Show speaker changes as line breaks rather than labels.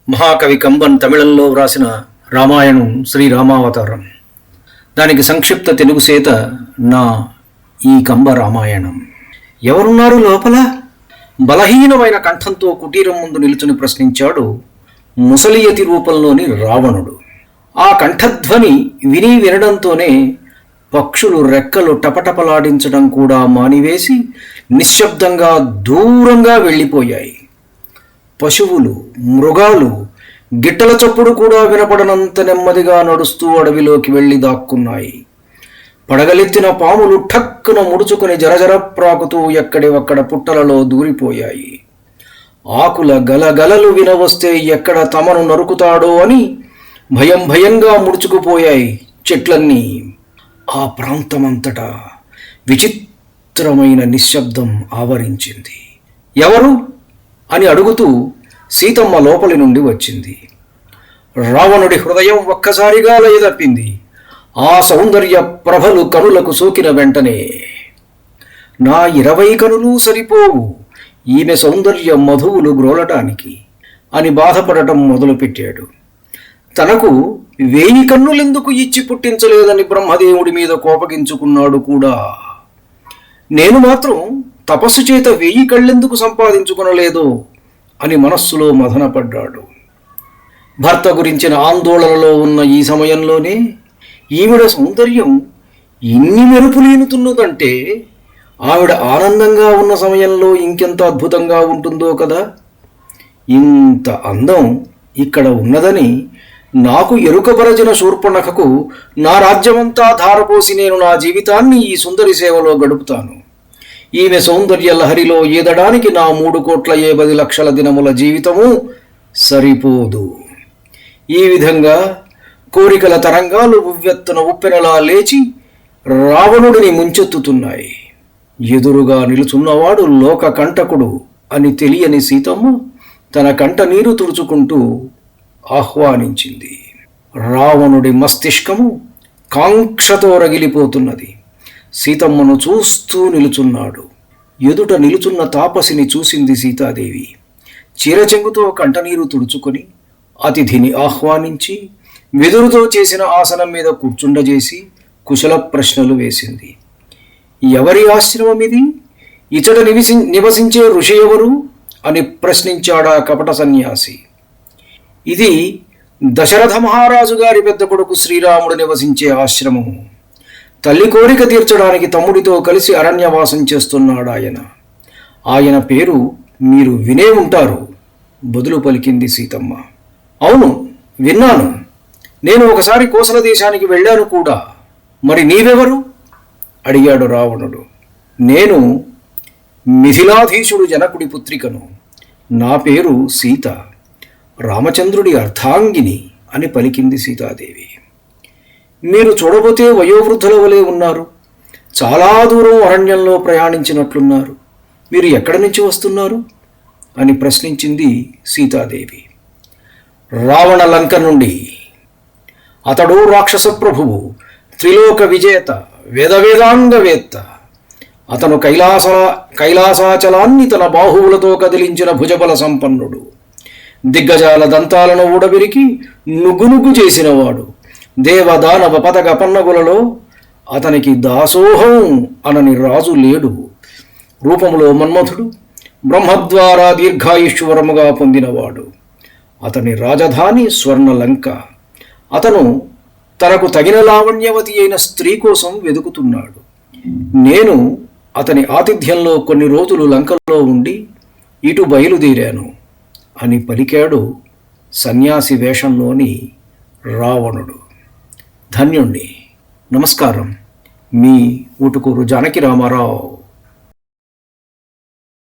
మహాకవి కంబన్ తమిళంలో వ్రాసిన రామాయణం శ్రీరామావతారం. దానికి సంక్షిప్త తెలుగు సేత నా ఈ కంబ రామాయణం. ఎవరున్నారు లోపల? బలహీనమైన కంఠంతో కుటీరం ముందు నిలుచుని ప్రశ్నించాడు ముసలియతి రూపంలోని రావణుడు. ఆ కంఠధ్వని వినడంతోనే పక్షులు రెక్కలు టపటపలాడించడం కూడా మానివేసి నిశ్శబ్దంగా దూరంగా వెళ్ళిపోయాయి. పశువులు, మృగాలు గిట్టల చప్పుడు కూడా వినపడనంత నెమ్మదిగా నడుస్తూ అడవిలోకి వెళ్ళి దాక్కున్నాయి. పడగలెత్తిన పాములు ఠక్కున ముడుచుకుని జరజర ప్రాకుతూ ఎక్కడివక్కడ పుట్టలలో దూరిపోయాయి. ఆకుల గలగలలు వినవస్తే ఎక్కడ తమను నరుకుతాడో అని భయంగా ముడుచుకుపోయాయి చెట్లన్నీ. ఆ ప్రాంతమంతటా విచిత్రమైన నిశ్శబ్దం ఆవరించింది. ఎవరు అని అడుగుతూ సీతమ్మ లోపలి నుండి వచ్చింది. రావణుడి హృదయం ఒక్కసారిగా లయదప్పింది. ఆ సౌందర్య ప్రభలు కనులకు సోకిన వెంటనే, నా 20 కనులు సరిపోవు ఈమె సౌందర్య మధువులు గ్రోలటానికి అని బాధపడటం మొదలుపెట్టాడు. తనకు 1000 కన్నులెందుకు ఇచ్చి పుట్టించలేదని బ్రహ్మదేవుడి మీద కోపగించుకున్నాడు కూడా. నేను మాత్రం తపస్సు చేత 1000 కళ్ళెందుకు సంపాదించుకునలేదో అని మనస్సులో మదనపడ్డాడు. భర్త గురించిన ఆందోళనలో ఉన్న ఈ సమయంలోనే ఈవిడ సౌందర్యం ఇన్ని మెరుపులీనుతున్నదంటే ఆవిడ ఆనందంగా ఉన్న సమయంలో ఇంకెంత అద్భుతంగా ఉంటుందో కదా. ఇంత అందం ఇక్కడ ఉన్నదని నాకు ఎరుకపరచిన శూర్పణఖకు నా రాజ్యమంతా ధారపోసి నేను నా జీవితాన్ని ఈ సుందరి సేవలో గడుపుతాను. ఈమె సౌందర్య లహరిలో ఈదడానికి నా 3,50,00,000 దినముల జీవితము సరిపోదు. ఈ విధంగా కోరికల తరంగాలు ఉవ్వెత్తున ఉప్పెనలా లేచి రావణుడిని ముంచెత్తుతున్నాయి. ఎదురుగా నిలుచున్నవాడు లోక కంటకుడు అని తెలియని సీతమ్మ తన కంట నీరు తుడుచుకుంటూ ఆహ్వానించింది. రావణుడి మస్తిష్కము కాంక్షతో రగిలిపోతున్నది. సీతమ్మను చూస్తూ నిలుచున్నాడు. ఎదుట నిలుచున్న తాపసిని చూసింది సీతాదేవి. చీరచెంగుతో కంటనీరు తుడుచుకొని అతిథిని ఆహ్వానించి వెదురుతో చేసిన ఆసనం మీద కూర్చుండజేసి కుశల ప్రశ్నలు వేసింది. ఎవరి ఆశ్రమం ఇది? ఇతడ నివసించే ఋషి ఎవరు అని ప్రశ్నించాడా కపట సన్యాసి. ఇది దశరథ మహారాజు గారి పెద్ద కొడుకు శ్రీరాముడు నివసించే ఆశ్రమము. తల్లి కోరిక తీర్చడానికి తమ్ముడితో కలిసి అరణ్యవాసం చేస్తున్నాడు ఆయన. ఆయన పేరు మీరు వినే ఉంటారు బదులు పలికింది సీతమ్మ. అవును, విన్నాను. నేను ఒకసారి కోసల దేశానికి వెళ్ళాను కూడా. మరి నీవెవరు అడిగాడు రావణుడు. నేను మిథిలాధీశుడు జనకుడి పుత్రికను. నా పేరు సీత, రామచంద్రుడి అర్ధాంగిని అని పలికింది సీతాదేవి. మీరు చూడబోతే వయోవృద్ధుల వలె ఉన్నారు. చాలా దూరం అరణ్యంలో ప్రయాణించినట్లున్నారు. మీరు ఎక్కడి నుంచి వస్తున్నారు అని ప్రశ్నించింది సీతాదేవి. రావణ లంక నుండి. అతడు రాక్షస ప్రభువు, త్రిలోక విజేత, వేదవేదాంగవేత్త. అతను కైలాసాచలాన్ని తన బాహువులతో కదిలించిన భుజబల సంపన్నుడు. దిగ్గజాల దంతాలను ఊడబెరికి నుగ్గునుగ్గు చేసినవాడు. దేవదానవ పదగ పన్నగులలో అతనికి దాసోహం అనని రాజు లేడు. రూపములో మన్మథుడు, బ్రహ్మద్వారా దీర్ఘాయుష్వరముగా పొందినవాడు. అతని రాజధాని స్వర్ణలంక. అతను తనకు తగిన లావణ్యవతి అయిన స్త్రీ కోసం వెతుకుతున్నాడు. నేను అతని ఆతిథ్యంలో కొన్ని రోజులు లంకలో ఉండి ఇటు బయలుదేరాను అని పలికాడు సన్యాసి వేషంలోని రావణుడు. ధన్యుణ్ణి. నమస్కారం. మీ ఊటుకూరు జానకి రామారావు.